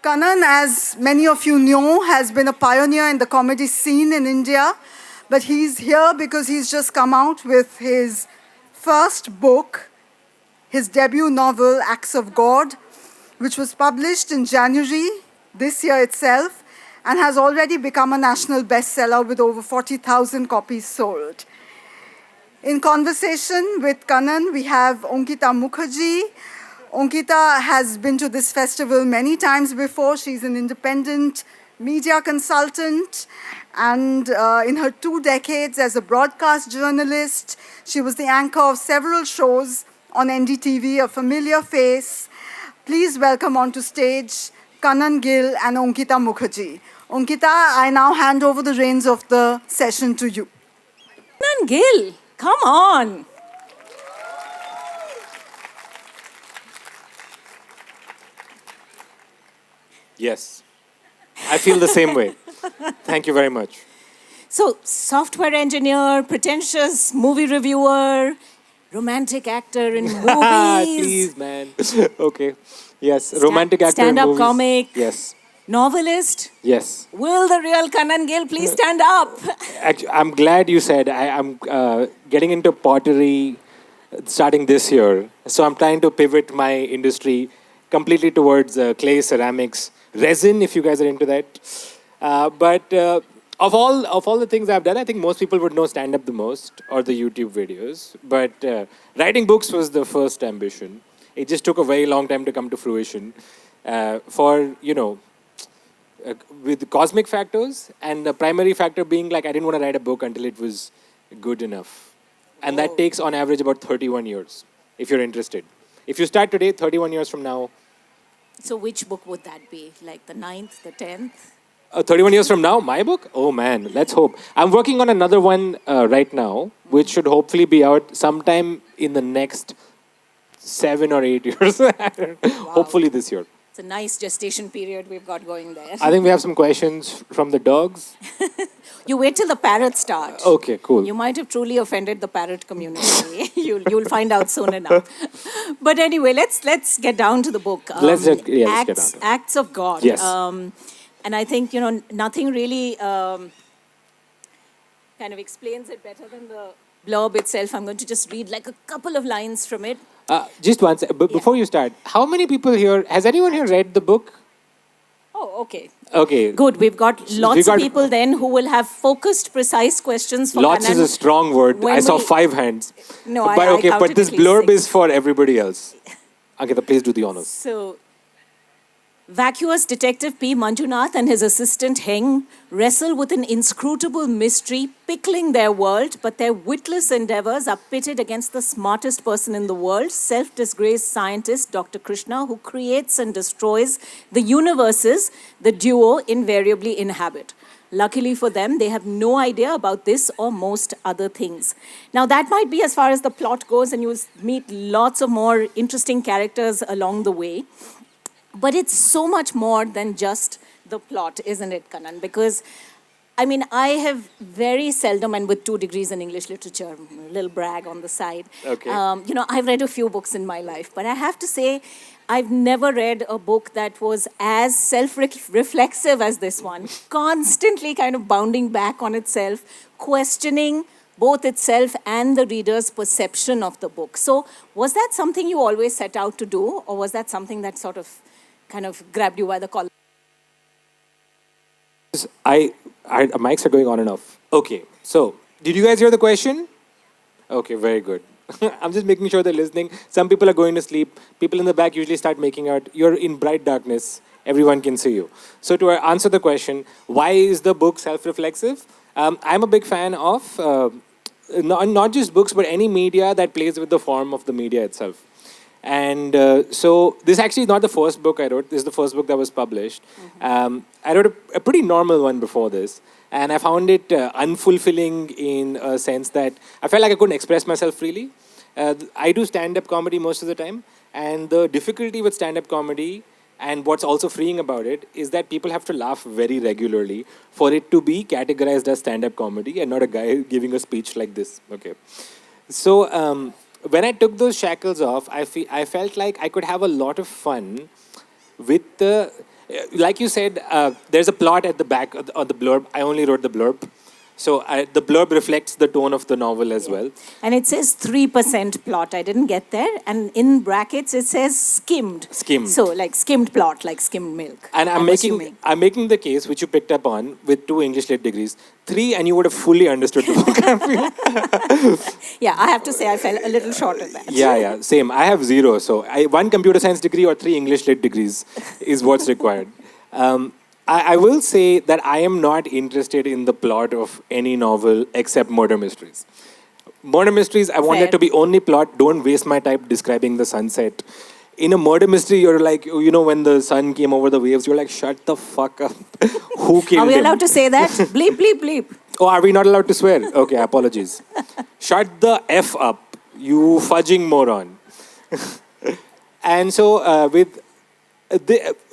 Kanan, as many of you know, has been a pioneer in the comedy scene in India, but he's here because he's just come out with his first book, his debut novel, Acts of God, which was published in January this year itself and has already become a national bestseller with over 40,000 copies sold. In conversation with Kanan, we have Ankita Mukherji. Ankita has been to this festival many times before. She's an independent media consultant, and in her 2 decades as a broadcast journalist, she was the anchor of several shows on NDTV, a familiar face. Please welcome onto stage Kanan Gil and Ankita Mukherji. Ankita, I now hand over the reins of the session to you. Kanan Gil, come on. Yes, I feel the same way. Thank you very much. So, software engineer, pretentious movie reviewer, romantic actor in movies. Please, man. Okay. Yes, romantic actor in stand-up movies. comic. Yes. Novelist. Yes. Will the real Kanan Gil please stand up? Actually, I'm glad you said I'm getting into pottery starting this year. So I'm trying to pivot my industry completely towards clay, ceramics, resin, if you guys are into that. But of all the things I've done, I think most people would know stand-up the most or the YouTube videos. But writing books was the first ambition. It just took a very long time to come to fruition with cosmic factors, and the primary factor being like I didn't want to write a book until it was good enough. And that takes on average about 31 years, if you're interested. If you start today, 31 years from now. So which book would that be? Like the 9th, the 10th? 31 years from now, my book? Oh man, let's hope. I'm working on another one right now, which should hopefully be out sometime in the next 7 or 8 years. Hopefully this year. It's a nice gestation period we've got going there. I think we have some questions from the dogs. You wait till the parrots start. Okay, cool. You might have truly offended the parrot community. You'll find out soon enough. But anyway, let's get down to the book. Let's get down to it. Acts of God. Yes. And I think, nothing really kind of explains it better than the blurb itself. I'm going to just read like a couple of lines from it. Just one second. Before you start, how many people here, has anyone here read the book? Oh, okay. Okay. Good. We've got lots of people then who will have focused, precise questions for Lots Kanan. is a strong word. I saw 5 hands. No, but I counted but this at least blurb 6. is for everybody else. Ankita, please do the honors. So, vacuous detective P. Manjunath and his assistant Heng wrestle with an inscrutable mystery pickling their world, but their witless endeavors are pitted against the smartest person in the world, self-disgraced scientist Dr. Krishna, who creates and destroys the universes the duo invariably inhabit. Luckily for them, they have no idea about this or most other things. Now, that might be as far as the plot goes, and you'll meet lots of more interesting characters along the way. But it's so much more than just the plot, isn't it, Kanan? Because, I have very seldom, and with 2 degrees in English literature, a little brag on the side. Okay. I've read a few books in my life, but I have to say, I've never read a book that was as self-reflexive as this one. Constantly kind of bounding back on itself, questioning both itself and the reader's perception of the book. So, was that something you always set out to do, or was that something that sort of kind of grabbed you by the collar? Mics are going on and off. Okay, so did you guys hear the question? Okay, very good. I'm just making sure they're listening. Some people are going to sleep. People in the back usually start making out. You're in bright darkness. Everyone can see you. So to answer the question, why is the book self-reflexive? I'm a big fan of not just books, but any media that plays with the form of the media itself. And so this actually is not the first book I wrote. This is the first book that was published. I wrote a pretty normal one before this. And I found it unfulfilling in a sense that I felt like I couldn't express myself freely. I do stand-up comedy most of the time. And the difficulty with stand-up comedy, and what's also freeing about it, is that people have to laugh very regularly for it to be categorized as stand-up comedy and not a guy giving a speech like this. Okay. So when I took those shackles off, I felt like I could have a lot of fun with the Like you said, there's a plot at the back of the blurb. I only wrote the blurb. So the blurb reflects the tone of the novel as well. And it says 3% plot. I didn't get there. And in brackets, it says skimmed. Skimmed. So, like skimmed plot, like skimmed milk. And I'm making the case, which you picked up on, with 2 English lit degrees. 3, and you would have fully understood the book. I feel. Yeah, I have to say I fell a little short of that. Yeah, same. I have 0. So 1 computer science degree or 3 English lit degrees is what's required. I will say that I am not interested in the plot of any novel except murder mysteries. Murder mysteries, I want Fair. it to be only plot. Don't waste my time describing the sunset. In a murder mystery, you're like, you know, when the sun came over the waves, you're like, shut the fuck up. Who killed him? Are we allowed to say that? Bleep, bleep, bleep. Oh, are we not allowed to swear? Okay, apologies. Shut the F up, you fudging moron. And so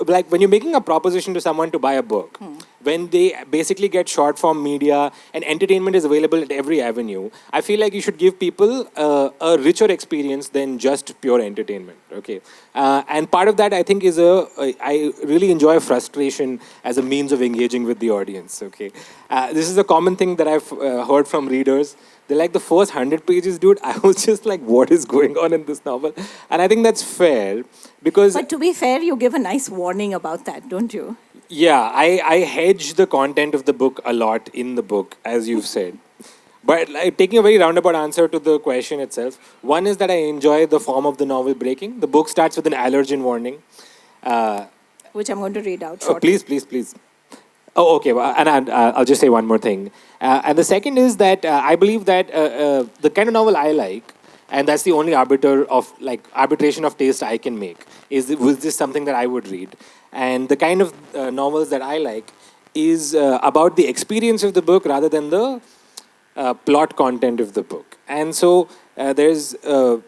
like when you're making a proposition to someone to buy a book, when they basically get short form media and entertainment is available at every avenue, I feel like you should give people a richer experience than just pure entertainment. Okay, and part of that I think is I really enjoy frustration as a means of engaging with the audience. Okay, this is a common thing that I've heard from readers. They're like, the first 100 pages, dude, I was just like, what is going on in this novel? And I think that's fair because... But to be fair, you give a nice warning about that, don't you? Yeah, I hedge the content of the book a lot in the book, as you've said. But like, taking a very roundabout answer to the question itself, one is that I enjoy the form of the novel breaking. The book starts with an allergen warning. Which I'm going to read out shortly. Please. Oh, okay. Well, and I'll just say one more thing. And the second is that I believe that the kind of novel I like, and that's the only arbitration of taste I can make, was this something that I would read? And the kind of novels that I like is about the experience of the book rather than the plot content of the book. And so there's a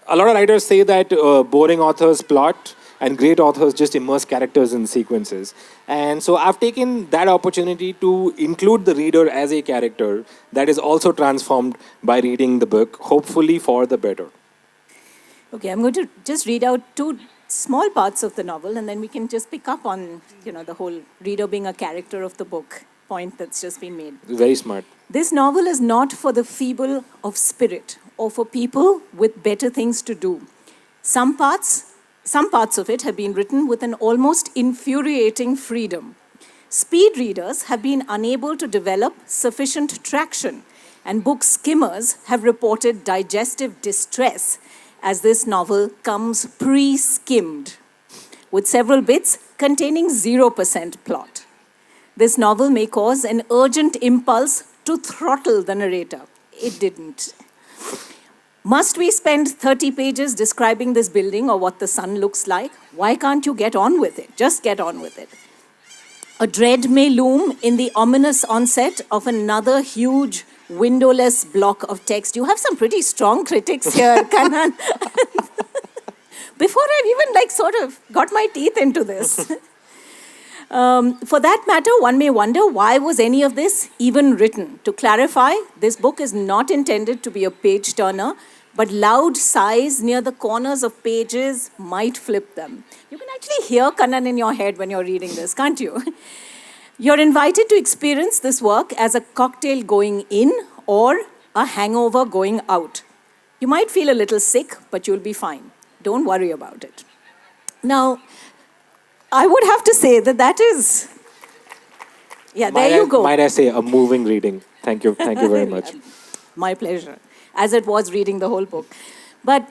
lot of writers say that boring authors plot and great authors just immerse characters in sequences. And so I've taken that opportunity to include the reader as a character that is also transformed by reading the book, hopefully for the better. Okay, I'm going to just read out 2 small parts of the novel, and then we can just pick up on, the whole reader being a character of the book point that's just been made. Very smart. This novel is not for the feeble of spirit or for people with better things to do. Some parts of it have been written with an almost infuriating freedom. Speed readers have been unable to develop sufficient traction, and book skimmers have reported digestive distress as this novel comes pre-skimmed, with several bits containing 0% plot. This novel may cause an urgent impulse to throttle the narrator. It didn't. Must we spend 30 pages describing this building or what the sun looks like? Why can't you get on with it? Just get on with it. A dread may loom in the ominous onset of another huge windowless block of text. You have some pretty strong critics here, Kanan. Before I've even sort of got my teeth into this. For that matter, one may wonder, why was any of this even written? To clarify, this book is not intended to be a page-turner, but loud sighs near the corners of pages might flip them. You can actually hear Kanan in your head when you're reading this, can't you? You're invited to experience this work as a cocktail going in or a hangover going out. You might feel a little sick, but you'll be fine. Don't worry about it. Now, I would have to say that is... Yeah, there you go. Might I say, a moving reading. Thank you very much. My pleasure, as it was reading the whole book. But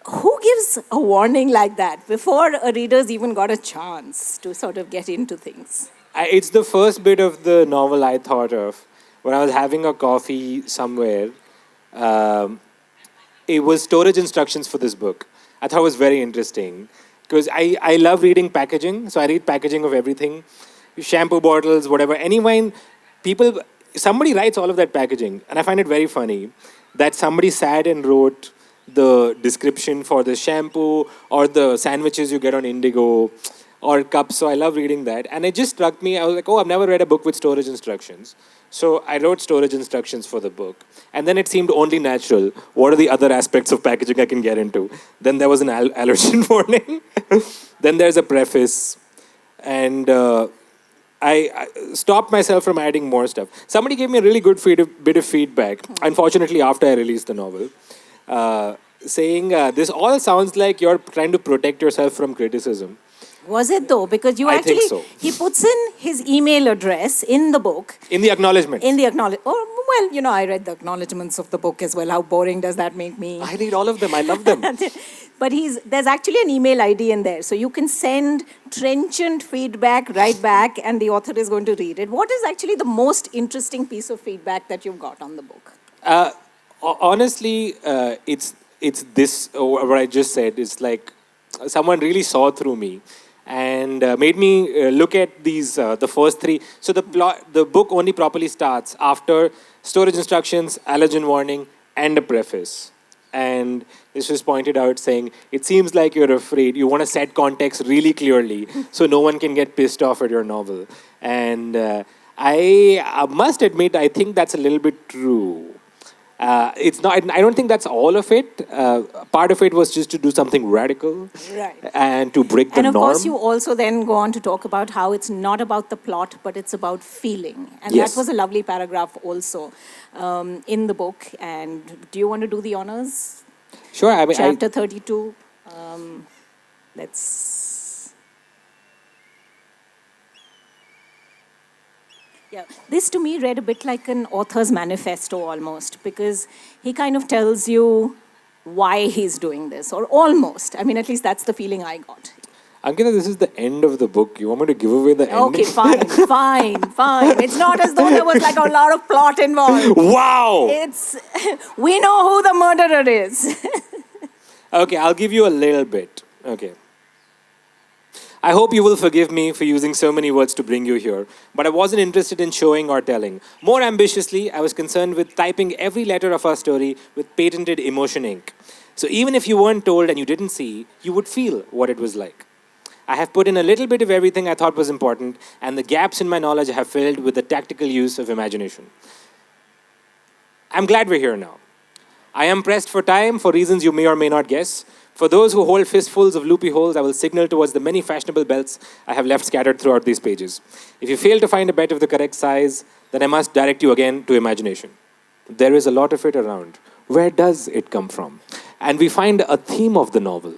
who gives a warning like that before a reader's even got a chance to sort of get into things? It's the first bit of the novel I thought of when I was having a coffee somewhere. It was storage instructions for this book. I thought it was very interesting because I love reading packaging. So I read packaging of everything, shampoo bottles, whatever, any wine. Somebody writes all of that packaging, and I find it very funny that somebody sat and wrote the description for the shampoo or the sandwiches you get on Indigo or cups. So I love reading that. And it just struck me. I was like, oh, I've never read a book with storage instructions. So I wrote storage instructions for the book. And then it seemed only natural. What are the other aspects of packaging I can get into? Then there was an allergen warning. Then there's a preface. And I stopped myself from adding more stuff. Somebody gave me a really good bit of feedback, unfortunately, after I released the novel, saying, this all sounds like you're trying to protect yourself from criticism. Was it though? Because you I actually, think so. he puts in his email address in the book. In the acknowledgement. Oh, well, you know, I read the acknowledgements of the book as well. How boring does that make me? I read all of them. I love them. But there's actually an email ID in there. So you can send trenchant feedback right back and the author is going to read it. What is actually the most interesting piece of feedback that you've got on the book? Honestly, it's this, what I just said. It's like someone really saw through me and made me look at these, the first three. So the book only properly starts after storage instructions, allergen warning, and a preface. And this was pointed out saying, it seems like you're afraid. You want to set context really clearly so no one can get pissed off at your novel. And I must admit, I think that's a little bit true. It's not. I don't think that's all of it. Part of it was just to do something radical, Right. and to break the norm. And of course, you also then go on to talk about how it's not about the plot, but it's about feeling. And Yes. that was a lovely paragraph also in the book. And do you want to do the honors? Sure. I mean, Chapter 32. Let's. Yeah, this to me read a bit like an author's manifesto almost, because he kind of tells you why he's doing this, or almost. I mean, at least that's the feeling I got. Ankita, this is the end of the book. You want me to give away the ending? Okay, fine. It's not as though there was like a lot of plot involved. Wow. We know who the murderer is. Okay, I'll give you a little bit. Okay. I hope you will forgive me for using so many words to bring you here, but I wasn't interested in showing or telling. More ambitiously, I was concerned with typing every letter of our story with patented emotion ink. So even if you weren't told and you didn't see, you would feel what it was like. I have put in a little bit of everything I thought was important, and the gaps in my knowledge I have filled with the tactical use of imagination. I'm glad we're here now. I am pressed for time for reasons you may or may not guess. For those who hold fistfuls of loopy holes, I will signal towards the many fashionable belts I have left scattered throughout these pages. If you fail to find a bet of the correct size, then I must direct you again to imagination. There is a lot of it around. Where does it come from? And we find a theme of the novel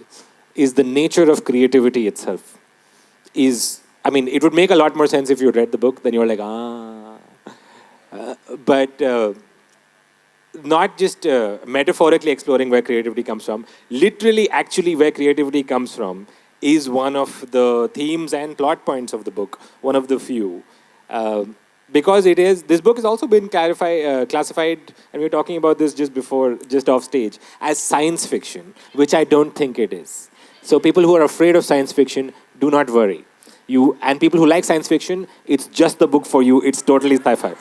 is the nature of creativity itself. It would make a lot more sense if you read the book, then you're like, but not just metaphorically exploring where creativity comes from, literally actually where creativity comes from is one of the themes and plot points of the book, one of the few. Because this book has also been classified, and we were talking about this just off stage, as science fiction, which I don't think it is. So people who are afraid of science fiction, do not worry. And people who like science fiction, it's just the book for you. It's totally sci-fi.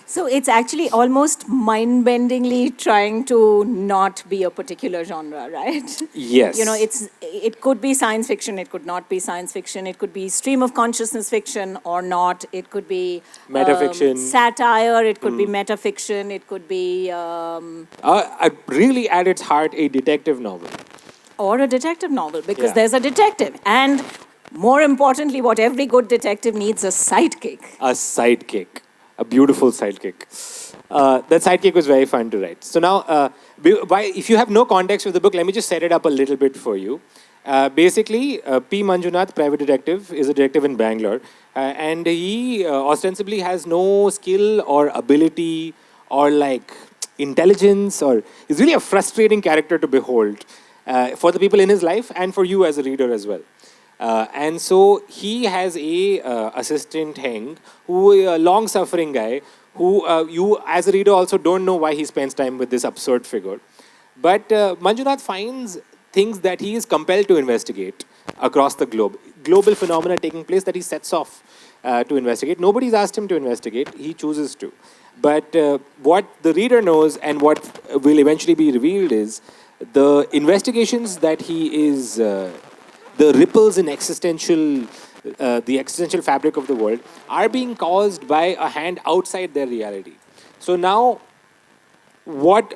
So it's actually almost mind-bendingly trying to not be a particular genre, right? Yes. You know, it could be science fiction, it could not be science fiction, it could be stream of consciousness fiction or not, it could be metafiction, satire, it could be metafiction, it could be... really at its heart, a detective novel. Or a detective novel, because there's a detective. And more importantly, what every good detective needs, a sidekick. A sidekick. A beautiful sidekick. That sidekick was very fun to write. So now, if you have no context with the book, let me just set it up a little bit for you. Basically, P. Manjunath, private detective, is a detective in Bangalore. And he ostensibly has no skill or ability or intelligence, or he's really a frustrating character to behold. For the people in his life and for you as a reader as well. And so he has a assistant Heng, who a long-suffering guy, who you as a reader also don't know why he spends time with this absurd figure. But Manjunath finds things that he is compelled to investigate across the globe. Global phenomena taking place that he sets off to investigate. Nobody's asked him to investigate. He chooses to. But what the reader knows and what will eventually be revealed is the investigations that he is, the ripples in existential the existential fabric of the world, are being caused by a hand outside their reality. So now,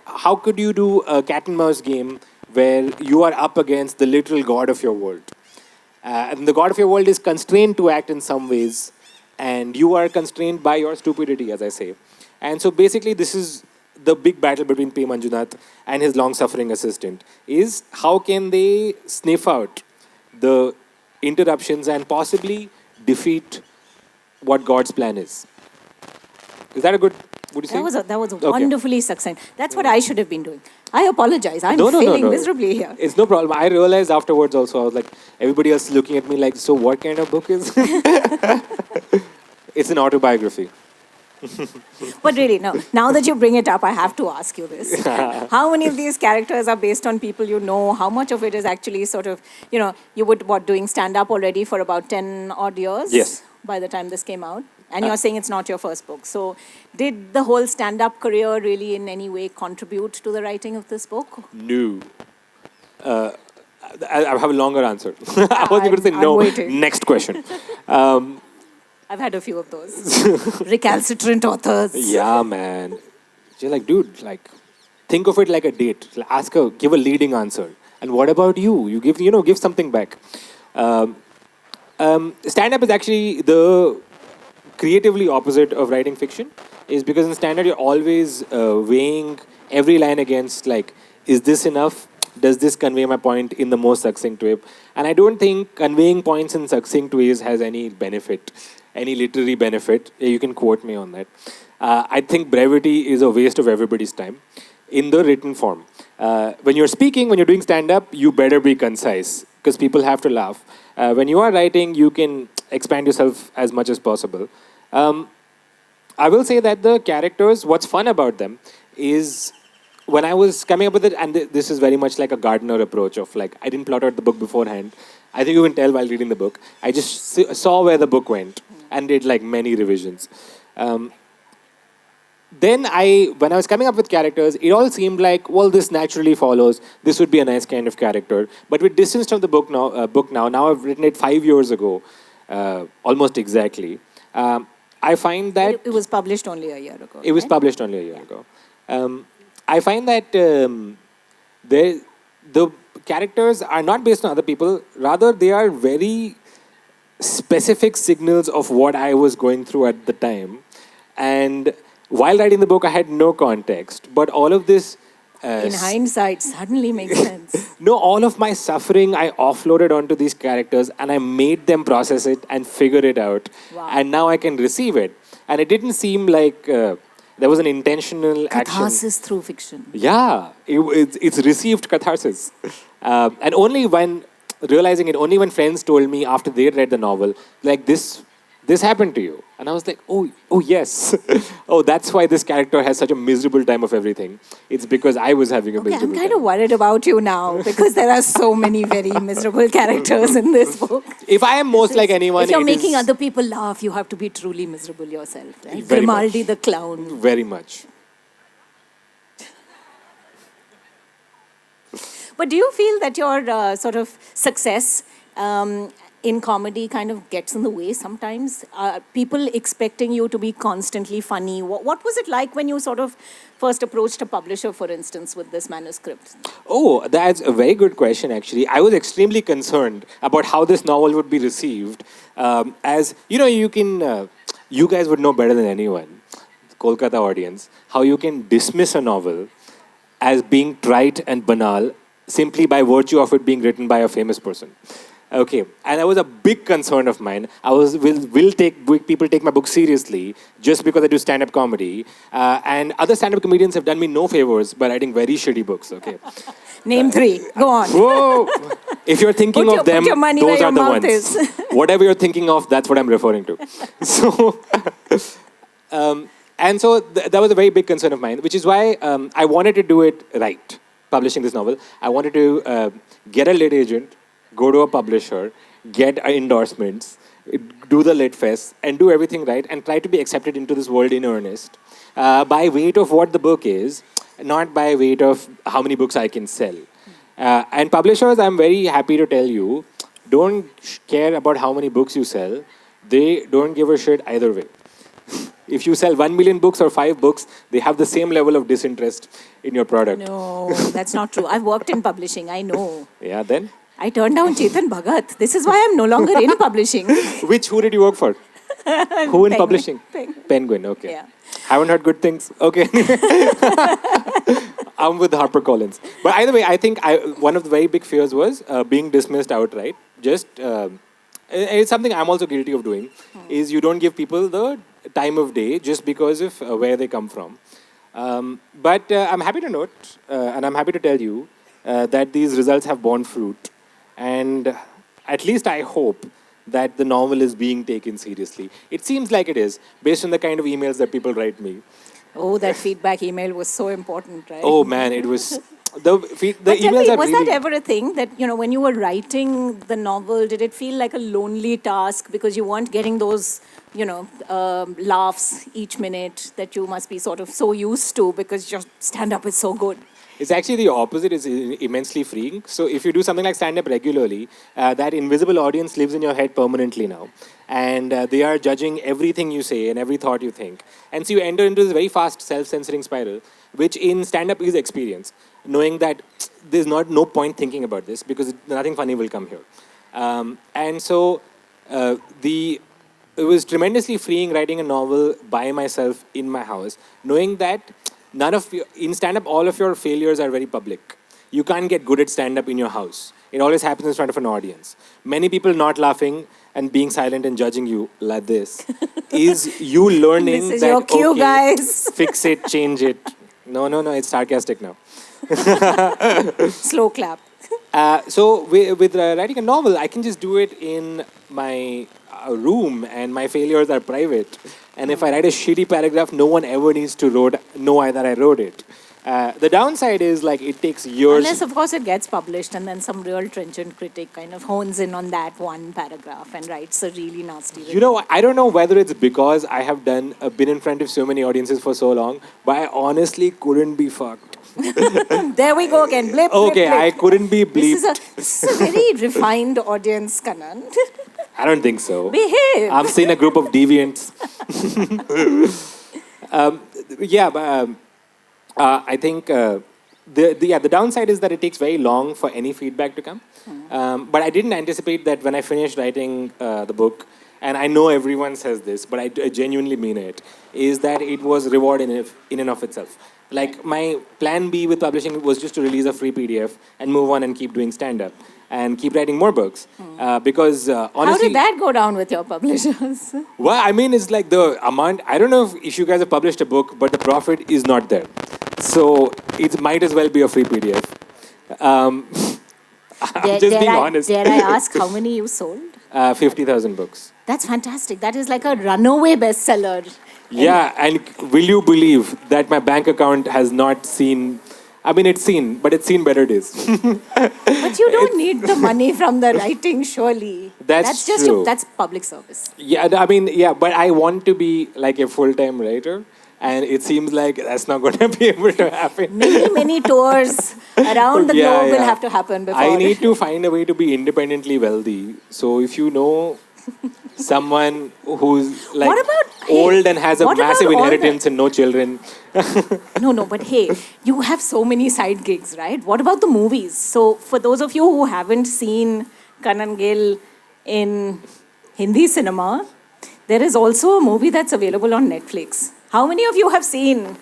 how could you do a cat and mouse game where you are up against the literal god of your world? And the god of your world is constrained to act in some ways, and you are constrained by your stupidity, as I say. And so basically, this is the big battle between P. Manjunath and his long-suffering assistant, is how can they sniff out the interruptions and possibly defeat what God's plan is. Is that a good, would you say? That was a Okay. wonderfully succinct. That's what I should have been doing. I apologize. I'm No. failing miserably here. It's no problem. I realized afterwards also, I was like, everybody else looking at me like, so what kind of book is It's an autobiography. But really, no. Now that you bring it up, I have to ask you this. How many of these characters are based on people you know? How much of it is actually sort of, you would, doing stand-up already for about 10 odd years? Yes. By the time this came out? And you're saying it's not your first book. So did the whole stand-up career really in any way contribute to the writing of this book? No. I have a longer answer. I wasn't going to say I'm no. waiting. Next question. I've had a few of those. Recalcitrant authors. Yeah, man. You're like, dude, like, think of it like a date. Ask her, give a leading answer. And what about you? You give something back. Stand-up is actually the creatively opposite of writing fiction, is because in stand-up you're always weighing every line against, like, is this enough? Does this convey my point in the most succinct way? And I don't think conveying points in succinct ways has any benefit, any literary benefit. You can quote me on that. I think brevity is a waste of everybody's time in the written form. When you're speaking, when you're doing stand-up, you better be concise because people have to laugh. When you are writing, you can expand yourself as much as possible. I will say that the characters, what's fun about them is when I was coming up with it, and this is very much like a gardener approach of like, I didn't plot out the book beforehand. I think you can tell while reading the book. I just saw where the book went and did like many revisions. Then when I was coming up with characters, it all seemed like, well, this naturally follows. This would be a nice kind of character. But with distance from the book now I've written it 5 years ago, almost exactly. I find that... It was published only a year ago. It was published only a year ago. I find that the characters are not based on other people. Rather, they are very specific signals of what I was going through at the time. And while writing the book, I had no context. But all of this... in hindsight, suddenly makes sense. No, all of my suffering, I offloaded onto these characters and I made them process it and figure it out. Wow. And now I can receive it. And it didn't seem like there was an intentional action. Catharsis through fiction. Yeah, it's received catharsis. And only when, realizing it, only when friends told me after they read the novel, like, this happened to you. And I was like, oh yes. Oh, that's why this character has such a miserable time of everything. It's because I was having a miserable I'm time. kind of worried about you now because there are so many very miserable characters in this book. If I am most like anyone, If you're it making is other people laugh, you have to be truly miserable yourself. Right? Very Grimaldi much. the clown. Very much. But do you feel that your sort of success in comedy kind of gets in the way sometimes? People expecting you to be constantly funny. What was it like when you sort of first approached a publisher, for instance, with this manuscript? Oh, that's a very good question, actually. I was extremely concerned about how this novel would be received. As, you guys would know better than anyone, Kolkata audience, how you can dismiss a novel as being trite and banal simply by virtue of it being written by a famous person. Okay, and that was a big concern of mine. Will people take my book seriously just because I do stand-up comedy? And other stand-up comedians have done me no favors by writing very shitty books. Okay. Name 3. Go on. Whoa! If you're thinking of them, put your money those where your are the mouth ones. is. Whatever you're thinking of, that's what I'm referring to. So, and so that was a very big concern of mine, which is why I wanted to do it right, publishing this novel. I wanted to get a lit agent, go to a publisher, get endorsements, do the lit fest, and do everything right, and try to be accepted into this world in earnest by weight of what the book is, not by weight of how many books I can sell. And publishers, I'm very happy to tell you, don't care about how many books you sell. They don't give a shit either way. If you sell 1 million books or 5 books, they have the same level of disinterest in your product. No, that's not true. I've worked in publishing. I know. Yeah, then? I turned down Chetan Bhagat. This is why I'm no longer in publishing. Who did you work for? Who in Penguin. publishing? Penguin, okay. Yeah. Haven't heard good things. Okay. I'm with HarperCollins. But either way, I think one of the very big fears was being dismissed outright. It's something I'm also guilty of doing, is you don't give people the time of day just because of where they come from. But I'm happy to note, and I'm happy to tell you, that these results have borne fruit. And at least I hope that the novel is being taken seriously. It seems like it is, based on the kind of emails that people write me. Oh, that feedback email was so important, right? Oh man, it was... The But tell emails me, are was really... that ever a thing that, when you were writing the novel, did it feel like a lonely task because you weren't getting those, laughs each minute that you must be sort of so used to because your stand-up is so good? It's actually the opposite. It's immensely freeing. So if you do something like stand-up regularly, that invisible audience lives in your head permanently now. And they are judging everything you say and every thought you think. And so you enter into this very fast self-censoring spiral, which in stand-up is experience, knowing that there's no point thinking about this because nothing funny will come here. And so it was tremendously freeing writing a novel by myself in my house, knowing that in stand-up, all of your failures are very public. You can't get good at stand-up in your house. It always happens in front of an audience. Many people not laughing and being silent and judging you like this is you learning This is that, your cue, okay, guys. fix it, change it. No, it's sarcastic now. Slow clap. So with writing a novel, I can just do it in my room and my failures are private. And if I write a shitty paragraph, no one ever needs to know that I wrote it. The downside is it takes years. Unless, of course, it gets published and then some real trenchant critic kind of hones in on that one paragraph and writes a really nasty review. I don't know whether it's because I have been in front of so many audiences for so long, but I honestly couldn't be fucked. There we go again. Blip, Okay, blip, blip. I couldn't be bleeped. This is a very refined audience, Kanan. I don't think so. Behave. I've seen a group of deviants. I think the downside is that it takes very long for any feedback to come. But I didn't anticipate that when I finished writing the book, and I know everyone says this, but I genuinely mean it, is that it was reward in and of itself. My plan B with publishing was just to release a free PDF and move on and keep doing stand-up and keep writing more books. Because honestly... How did that go down with your publishers? Well, I mean, it's like the amount... I don't know if you guys have published a book, but the profit is not there. So it might as well be a free PDF. I'm just being honest. Dare I ask how many you sold? 50,000 books. That's fantastic. That is like a runaway bestseller. Yeah, and will you believe that my bank account has not seen... I mean, it's seen better days. But you don't need the money from the writing, surely. That's just true. that's public service. Yeah, I mean, yeah, but I want to be like a full-time writer. And it seems like that's not going to be able to happen. Many tours around the globe will have to happen before. I need to find a way to be independently wealthy. So if you know someone who's old and has a massive inheritance and no children. No, but hey, you have so many side gigs, right? What about the movies? So for those of you who haven't seen Kanan Gil in Hindi cinema, there is also a movie that's available on Netflix. How many of you have seen?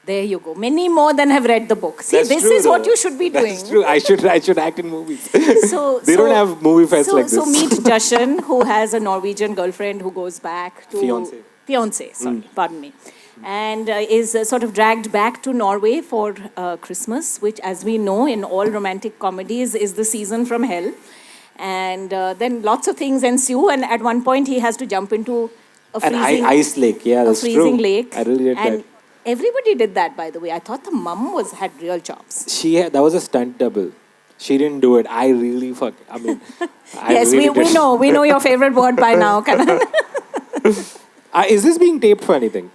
There you go. Many more than have read the book. See, this is what you should be doing. That's true. I should act in movies. They don't have movie fests like this. So meet Jashan, who has a Norwegian girlfriend who goes back to... Fiancé, sorry, pardon me. And is sort of dragged back to Norway for Christmas, which, as we know, in all romantic comedies, is the season from hell. And then lots of things ensue, and at one point he has to jump into a freezing... ice lake, yeah, that's true. A freezing lake. I really did that. Everybody did that, by the way. I thought the mum had real chops. That was a stunt double. She didn't do it. I really Yes, we know your favorite word by now, Kanan. Is this being taped for anything?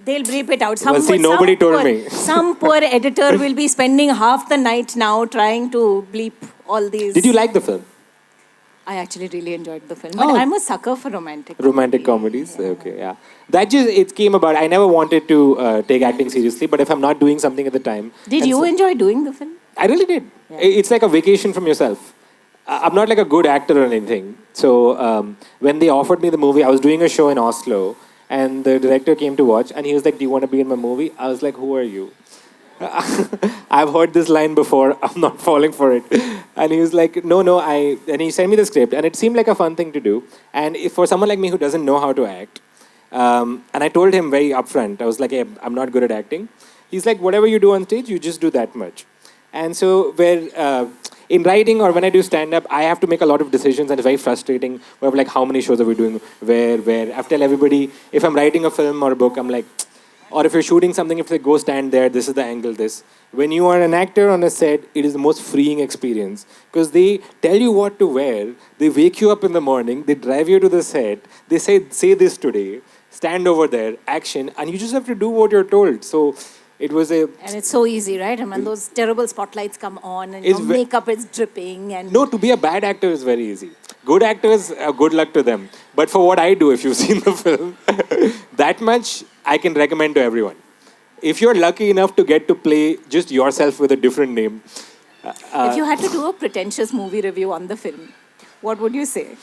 They'll bleep it out. Nobody told me. Some poor editor will be spending half the night now trying to bleep all these. Did you like the film? I actually really enjoyed the film. But Oh. I'm a sucker for Romantic comedies? Okay, yeah. That just, it came about. I never wanted to take acting seriously, but if I'm not doing something at the time. Did and you so- enjoy doing the film? I really did. It's like a vacation from yourself. I'm not like a good actor or anything. So when they offered me the movie, I was doing a show in Oslo, and the director came to watch, and he was like, "Do you want to be in my movie?" I was like, "Who are you?" I've heard this line before. I'm not falling for it. And he was like, no, and he sent me the script, and it seemed like a fun thing to do. And if for someone like me who doesn't know how to act, and I told him very upfront, I was like, hey, I'm not good at acting. He's like, whatever you do on stage, you just do that much. And so in writing or when I do stand-up, I have to make a lot of decisions, and it's very frustrating. We're like, how many shows are we doing? Where? I tell everybody, if I'm writing a film or a book, I'm like, or if you're shooting something, if they go stand there, this is the angle, this. When you are an actor on a set, it is the most freeing experience. Because they tell you what to wear, they wake you up in the morning, they drive you to the set, they say this today, stand over there, action, and you just have to do what you're told. So it was a... And it's so easy, right? I mean, those terrible spotlights come on and It's your makeup is dripping. And No, to be a bad actor is very easy. Good actors, good luck to them. But for what I do, if you've seen the film, that much I can recommend to everyone. If you're lucky enough to get to play just yourself with a different name. if you had to do a pretentious movie review on the film, what would you say?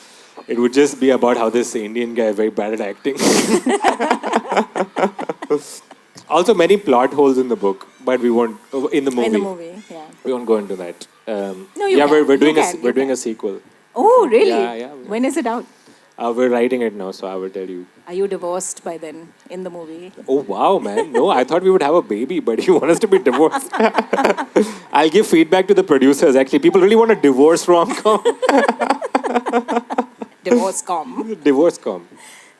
It would just be about how this Indian guy is very bad at acting. Also, many plot holes in the book, but we won't in the movie. In the movie, yeah. We won't go into that. No, you yeah, can. we're doing You doing can. a sequel. Oh, really? Yeah. When is it out? We're writing it now, so I will tell you. Are you divorced by then in the movie? Oh wow, man! No, I thought we would have a baby, but you want us to be divorced. I'll give feedback to the producers. Actually, people really want a divorce rom-com. Divorce com. Divorce com.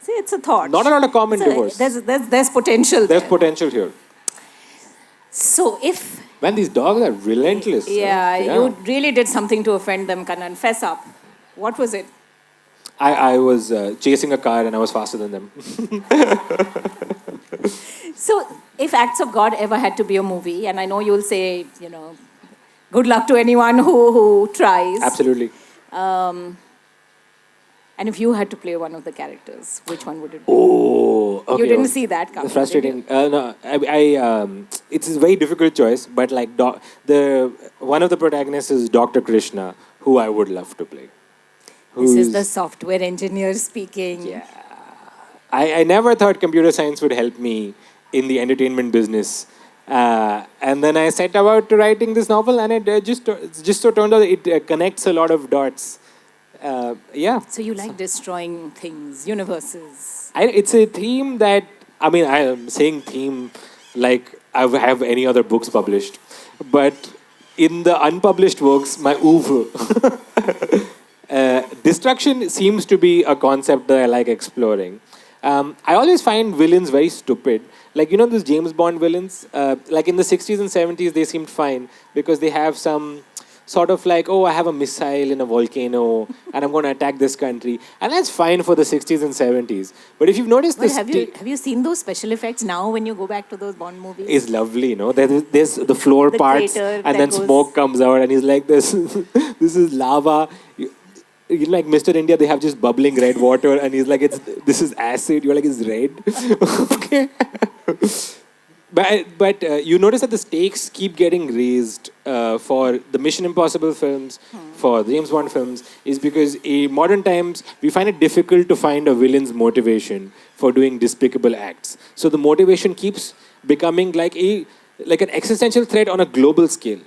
See, it's a thought. Not a lot of common divorce. There's potential. There's there. potential here. So if Man, these dogs are relentless. you really did something to offend them, Kanan, fess up. What was it? I was chasing a car and I was faster than them. So if Acts of God ever had to be a movie, and I know you'll say, good luck to anyone who tries. Absolutely. And if you had to play one of the characters, which one would it be? Oh, okay. You didn't see that coming. It's frustrating. No, it's a very difficult choice, but like one of the protagonists is Dr. Krishna, who I would love to play. This is the software engineer speaking. Yeah. I never thought computer science would help me in the entertainment business. And then I set about to writing this novel, and it just so turned out it connects a lot of dots. Yeah. So you like destroying things, universes. It's a theme that, I am saying theme like I have any other books published. But in the unpublished works, my oeuvre, destruction seems to be a concept that I like exploring. I always find villains very stupid. Like, those James Bond villains, like in the 60s and 70s, they seemed fine because they have some sort of like, I have a missile in a volcano and I'm going to attack this country. And that's fine for the 60s and 70s. But if you've noticed this... Have you seen those special effects now when you go back to those Bond movies? It's lovely, There's the floor The parts crater and that then goes- smoke comes out and he's like, this is lava. Like Mr. India, they have just bubbling red water and he's like, this is acid. You're like, it's red. Okay. But you notice that the stakes keep getting raised for the Mission Impossible films, for the James Bond films, is because in modern times, we find it difficult to find a villain's motivation for doing despicable acts. So the motivation keeps becoming like an existential threat on a global scale.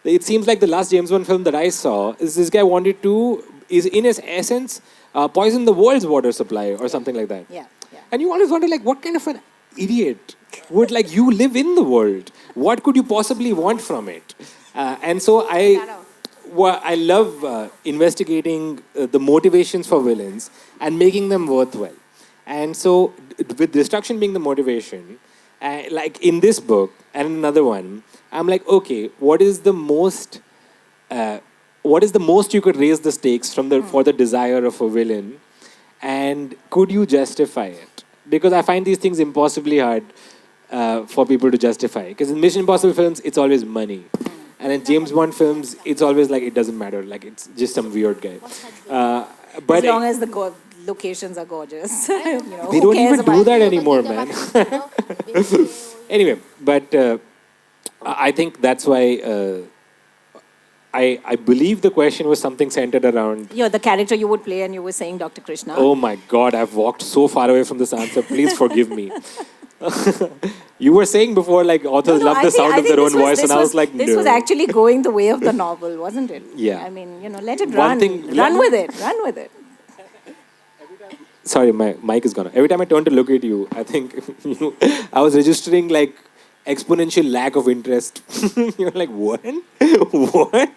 It seems like the last James Bond film that I saw is this guy wanted to, is in his essence, poison the world's water supply or something like that. Yeah. And you always wonder, like, what kind of an idiot would, like, you live in the world? What could you possibly want from it? And so I love investigating the motivations for villains and making them worthwhile. And so with destruction being the motivation, like in this book and another one, I'm like, okay, what is the most you could raise the stakes for the desire of a villain, and could you justify it? Because I find these things impossibly hard for people to justify. Because in Mission Impossible films, it's always money. And in James Bond films, it's always like it doesn't matter. Like it's just some weird guy. But As long as the locations are gorgeous. You know, they who don't cares even do about that anymore, man. Anyway, but I think that's why I believe the question was something centered around. You're the character you would play, and you were saying Dr. Krishna. Oh my God, I've walked so far away from this answer. Please forgive me. You were saying before, like authors love the sound of their own voice, and I was like, this no. was actually going the way of the novel, wasn't it? Yeah. I mean, you know, let it One run. thing- Run with it. Run with it. Sorry, my mic is gone. Every time I turn to look at you, I think I was registering like exponential lack of interest. You're like, what? What?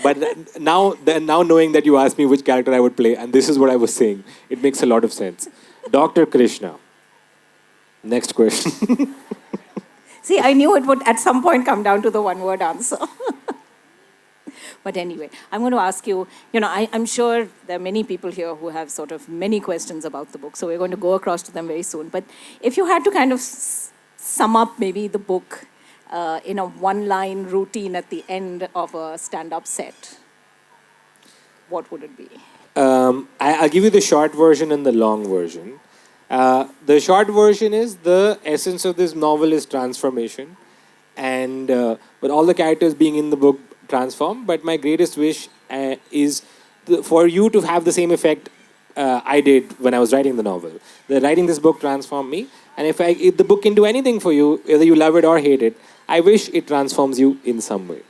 But now knowing that you asked me which character I would play, and this is what I was saying, it makes a lot of sense. Dr. Krishna. Next question. See, I knew it would at some point come down to the one-word answer. But anyway, I'm going to ask you, you know, I'm sure there are many people here who have sort of many questions about the book, so we're going to go across to them very soon. But if you had to kind of sum up maybe the book in a one-line routine at the end of a stand-up set, what would it be? I'll give you the short version and the long version. The short version is the essence of this novel is transformation, and with all the characters being in the book transform. But my greatest wish is for you to have the same effect I did when I was writing the novel. The writing this book transformed me, and if the book can do anything for you, whether you love it or hate it, I wish it transforms you in some way.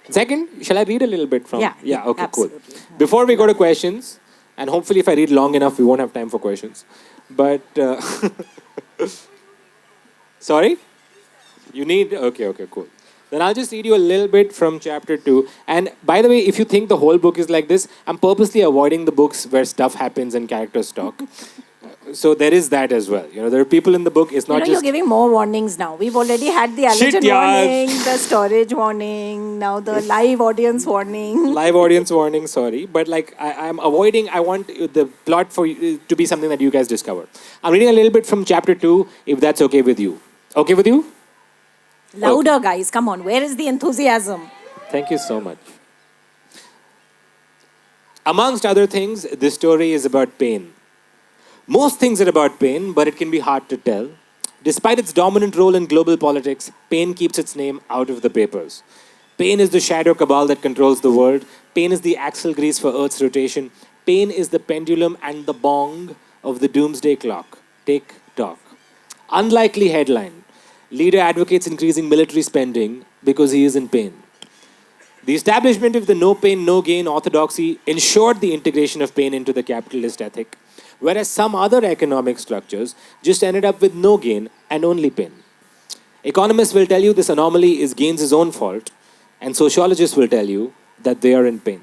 Second, shall I read a little bit from? Yeah, Okay, absolutely. cool. Before we go to questions, and hopefully if I read long enough, we won't have time for questions. But, sorry? You need, okay, cool. Then I'll just read you a little bit from chapter 2. And by the way, if you think the whole book is like this, I'm purposely avoiding the books where stuff happens and characters talk. So there is that as well. You know, there are people in the book, it's not You're just... giving more warnings now. We've already had the Shit, allergen yaar. warning, the storage warning, now the live audience warning. Live audience warning, sorry. But like, I'm avoiding, I want the plot for you to be something that you guys discover. I'm reading a little bit from chapter 2, if that's okay with you. Okay with you? Louder, guys. Come on. Where is the enthusiasm? Thank you so much. Amongst other things, this story is about pain. Most things are about pain, but it can be hard to tell. Despite its dominant role in global politics, pain keeps its name out of the papers. Pain is the shadow cabal that controls the world. Pain is the axle grease for Earth's rotation. Pain is the pendulum and the bong of the doomsday clock. Tick tock. Unlikely headline. Leader advocates increasing military spending because he is in pain. The establishment of the no pain, no gain orthodoxy ensured the integration of pain into the capitalist ethic, whereas some other economic structures just ended up with no gain and only pain. Economists will tell you this anomaly is gain's own fault, and sociologists will tell you that they are in pain.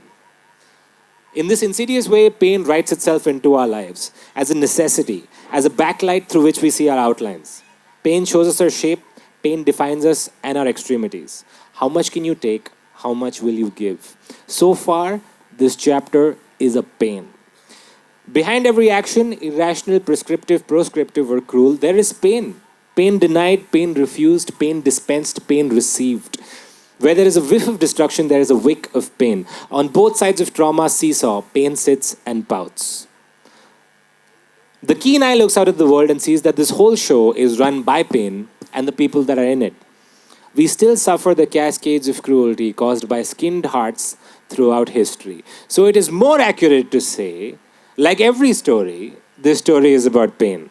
In this insidious way, pain writes itself into our lives as a necessity, as a backlight through which we see our outlines. Pain shows us our shape, pain defines us and our extremities. How much can you take? How much will you give? So far, this chapter is a pain. Behind every action, irrational, prescriptive, proscriptive, or cruel, there is pain. Pain denied, pain refused, pain dispensed, pain received. Where there is a whiff of destruction, there is a wick of pain. On both sides of trauma seesaw, pain sits and pouts. The keen eye looks out at the world and sees that this whole show is run by pain and the people that are in it. We still suffer the cascades of cruelty caused by skinned hearts throughout history. So it is more accurate to say, like every story, this story is about pain.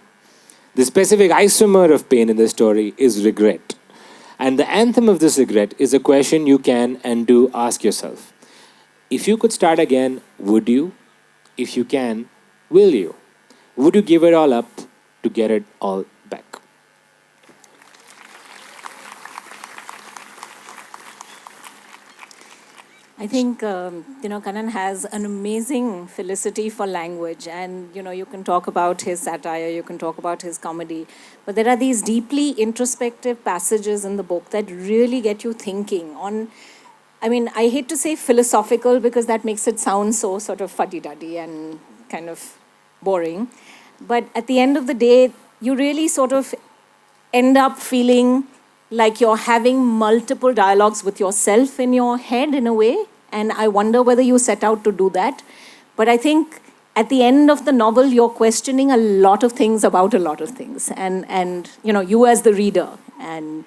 The specific isomer of pain in this story is regret. And the anthem of this regret is a question you can and do ask yourself. If you could start again, would you? If you can, will you? Would you give it all up to get it all back? I think, Kanan has an amazing felicity for language. And, you can talk about his satire, you can talk about his comedy. But there are these deeply introspective passages in the book that really get you thinking on, I hate to say philosophical because that makes it sound so sort of fuddy-duddy and kind of boring. But at the end of the day, you really sort of end up feeling like you're having multiple dialogues with yourself in your head in a way. And I wonder whether you set out to do that. But I think at the end of the novel, you're questioning a lot of things about a lot of things. And you as the reader. And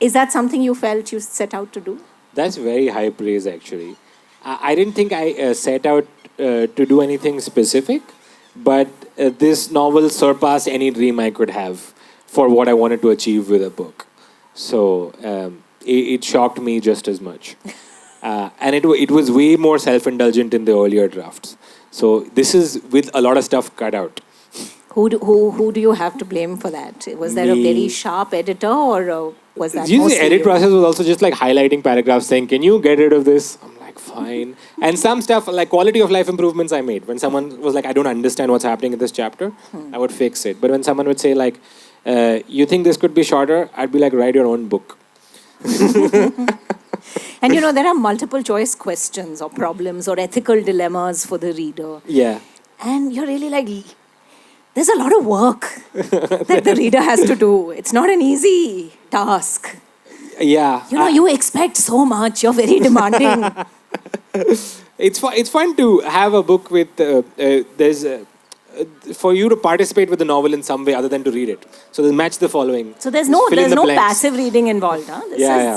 is that something you felt you set out to do? That's very high praise, actually. I didn't think I set out to do anything specific, but this novel surpassed any dream I could have for what I wanted to achieve with a book. So it shocked me just as much. And it was way more self-indulgent in the earlier drafts. So this is with a lot of stuff cut out. Who do you have to blame for that? Was there a very sharp editor, or was that Usually mostly the edit you? process was also just like highlighting paragraphs saying, can you get rid of this? I'm like, fine. And some stuff, like quality of life improvements I made. When someone was like, I don't understand what's happening in this chapter, I would fix it. But when someone would say like, you think this could be shorter? I'd be like, write your own book. And there are multiple choice questions or problems or ethical dilemmas for the reader. Yeah. And you're really like, there's a lot of work that the reader has to do. It's not an easy task. Yeah. You expect so much. You're very demanding. It's fun to have a book with, for you to participate with the novel in some way other than to read it. So they match the following. So there's Just no fill in the blanks. passive reading involved. Huh?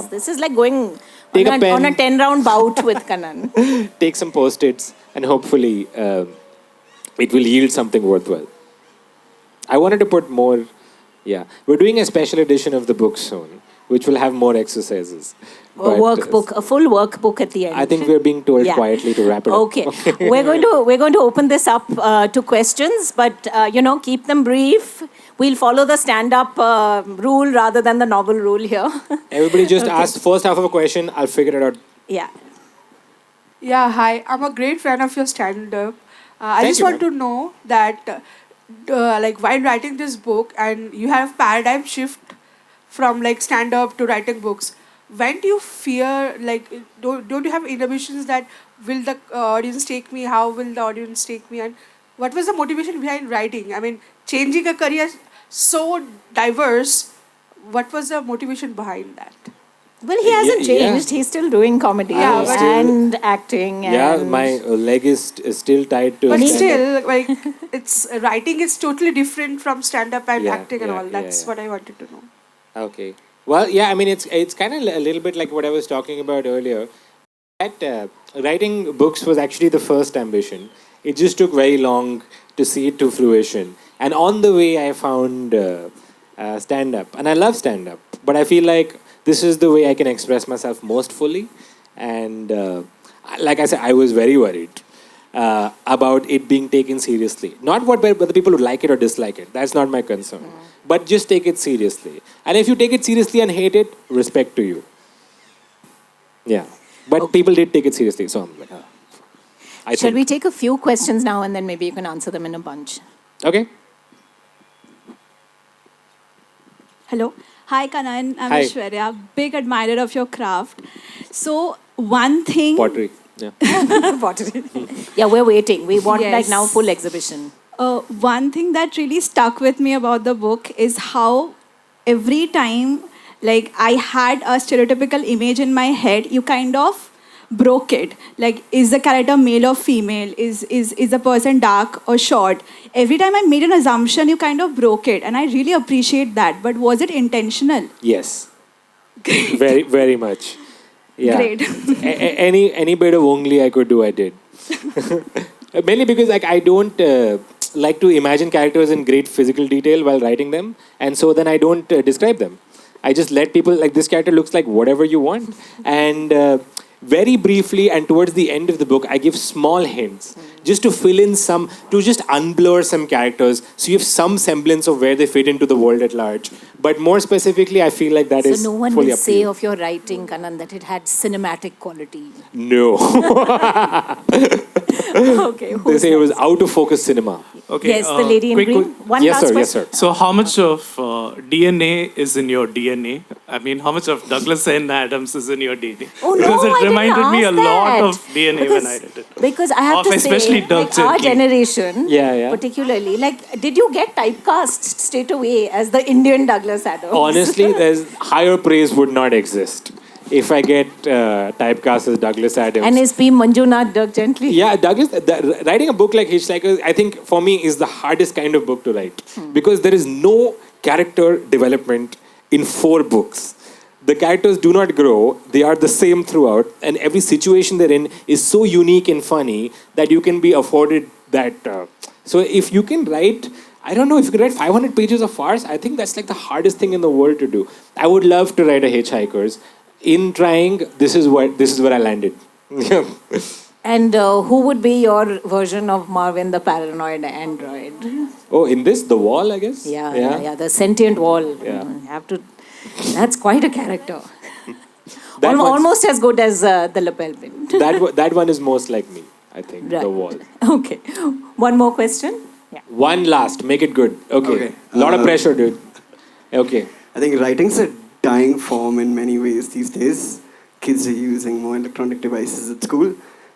This is like going Take a on pen. a 10-round bout with Kanan. Take some post-its and hopefully it will yield something worthwhile. I wanted to put more, we're doing a special edition of the book soon, which will have more exercises. A workbook, a full workbook at the end. I think we're being told quietly to wrap it up. Okay, we're going to open this up to questions, but keep them brief. We'll follow the stand-up rule rather than the novel rule here. Everybody just ask the first half of a question. I'll figure it out. Yeah. Yeah, hi. I'm a great fan of your stand-up. I Thank just you, want ma'am. to know that, like, while writing this book, and you have paradigm shift from like stand-up to writing books. When do you fear, like, don't you have inhibitions that will the audience take me? How will the audience take me? And what was the motivation behind writing? I mean, changing a career so diverse. What was the motivation behind that? Well, he hasn't Yeah. changed. He's still doing comedy Yeah, but- and acting. And My leg is still tied to But stand-up. still, like, it's writing is totally different from stand-up and acting and all. That's what I wanted to know. Okay. Well, I mean, it's kind of a little bit like what I was talking about earlier. That writing books was actually the first ambition. It just took very long to see it to fruition. And on the way, I found stand-up. And I love stand-up. But I feel like this is the way I can express myself most fully. And like I said, I was very worried about it being taken seriously. Not whether people would like it or dislike it. That's not my concern. But just take it seriously. And if you take it seriously and hate it, respect to you. Yeah. But people did take it seriously. So I'm like, Shall we take a few questions now and then maybe you can answer them in a bunch? Okay. Hello. Hi, Kanan. I'm Hi. Aishwarya, big admirer of your craft. So, one thing... Pottery. Yeah. Yeah, we're waiting. We want like Yes. now full exhibition. One thing that really stuck with me about the book is how every time, like, I had a stereotypical image in my head, you kind of broke it. Like, is the character male or female? Is the person dark or short? Every time I made an assumption, you kind of broke it. And I really appreciate that. But was it intentional? Yes. Very, very much. Yeah. Great. Any bit of ongli I could do, I did. Mainly because like I don't like to imagine characters in great physical detail while writing them, and so then I don't describe them. I just let people like this character looks like whatever you want, and very briefly and towards the end of the book, I give small hints just to fill in some, to just unblur some characters, so you have some semblance of where they fit into the world at large. But more specifically, I feel like that is So no one fully will up to say you. of your writing, Kanan, that it had cinematic quality. No. Okay. They say it was out of focus cinema. Okay. Yes, the lady in quick- green. One Yes, last sir. question. Yes, sir. So, how much of DNA is in your DNA. I mean, how much of Douglas and Adams is in your DNA? Oh, Because no, it I didn't reminded me a ask lot that. of DNA when I read it. Because I have Of to especially say, Doug like our Jerky. generation, Yeah. particularly, like, did you get typecast straight away as the Indian Douglas Adams? Honestly, there's higher praise would not exist if I get typecast as Douglas Adams. And is P. Manjunath Dirk Gently? Yeah, Douglas, writing a book like Hitchhiker, I think for me is the hardest kind of book to write because there is no character development in 4 books. The characters do not grow, they are the same throughout, and every situation they're in is so unique and funny that you can be afforded that. So if you can write, I don't know, if you can write 500 pages of farce, I think that's like the hardest thing in the world to do. I would love to write a Hitchhikers. In trying, this is where I landed. And who would be your version of Marvin the paranoid android? Oh, in this, the wall, I guess? Yeah, the sentient wall. Yeah. You have to. That's quite a character. That one's- Almost as good as the lapel pin. that one is most like me, I think, Right. the wall. Okay. One more question. Yeah. One last, make it good. Okay. Okay. Lot of pressure, dude. Okay. I think writing's a dying form in many ways these days. Kids are using more electronic devices at school.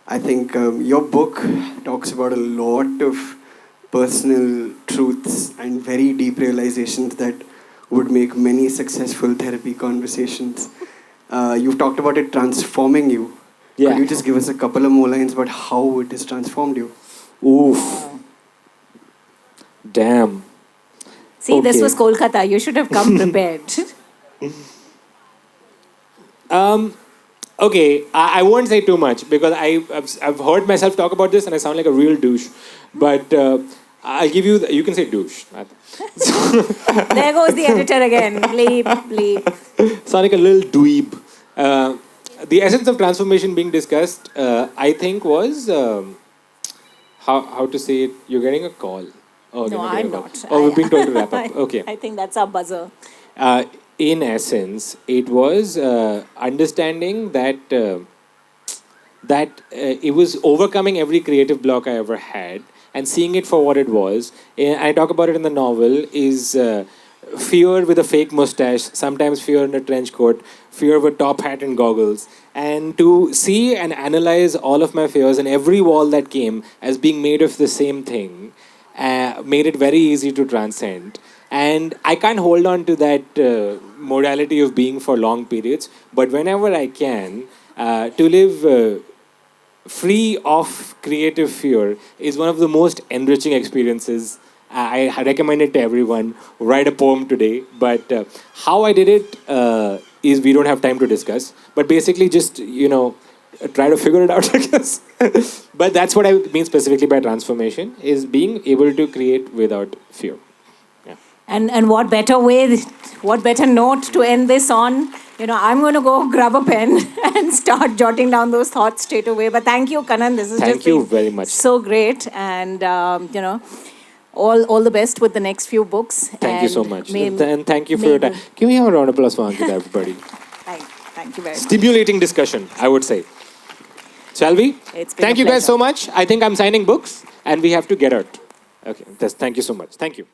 I think your book talks about a lot of personal truths and very deep realizations that would make many successful therapy conversations. You've talked about it transforming you. Yeah. Could you just give us a couple of more lines about how it has transformed you? Oof. Damn. See, this Okay. was Kolkata. You should have come prepared. Okay, I won't say too much because I've heard myself talk about this and I sound like a real douche. But I'll give you, you can say douche. There goes the editor again. Bleep, bleep. Sound like a little dweeb. The essence of transformation being discussed, I think, was how to say it. You're getting a call. Oh, No, you're I'm getting a call. not. Oh, we're being told to wrap up. Okay. I think that's our buzzer. In essence, it was understanding that it was overcoming every creative block I ever had and seeing it for what it was. I talk about it in the novel. Is fear with a fake mustache, sometimes fear in a trench coat, fear with top hat and goggles, and to see and analyze all of my fears and every wall that came as being made of the same thing, made it very easy to transcend. And I can't hold on to that modality of being for long periods, but whenever I can, to live free of creative fear is one of the most enriching experiences. I recommend it to everyone. Write a poem today, but how I did it is we don't have time to discuss. But basically, just try to figure it out, I guess. But that's what I mean specifically by transformation: is being able to create without fear. And what better way, what better note to end this on? I'm going to go grab a pen and start jotting down those thoughts straight away. But thank you, Kanan. This is Thank just you been very much. so great. And, all the best with the next few books. Thank you so much. May- And thank you for your time. maybe- Can we have a round of applause for Ankita, everybody? Thank you very much. Stimulating discussion, I would say. Shall we? It's been Thank a you guys pleasure. so much. I think I'm signing books and we have to get out. Okay, thank you so much. Thank you.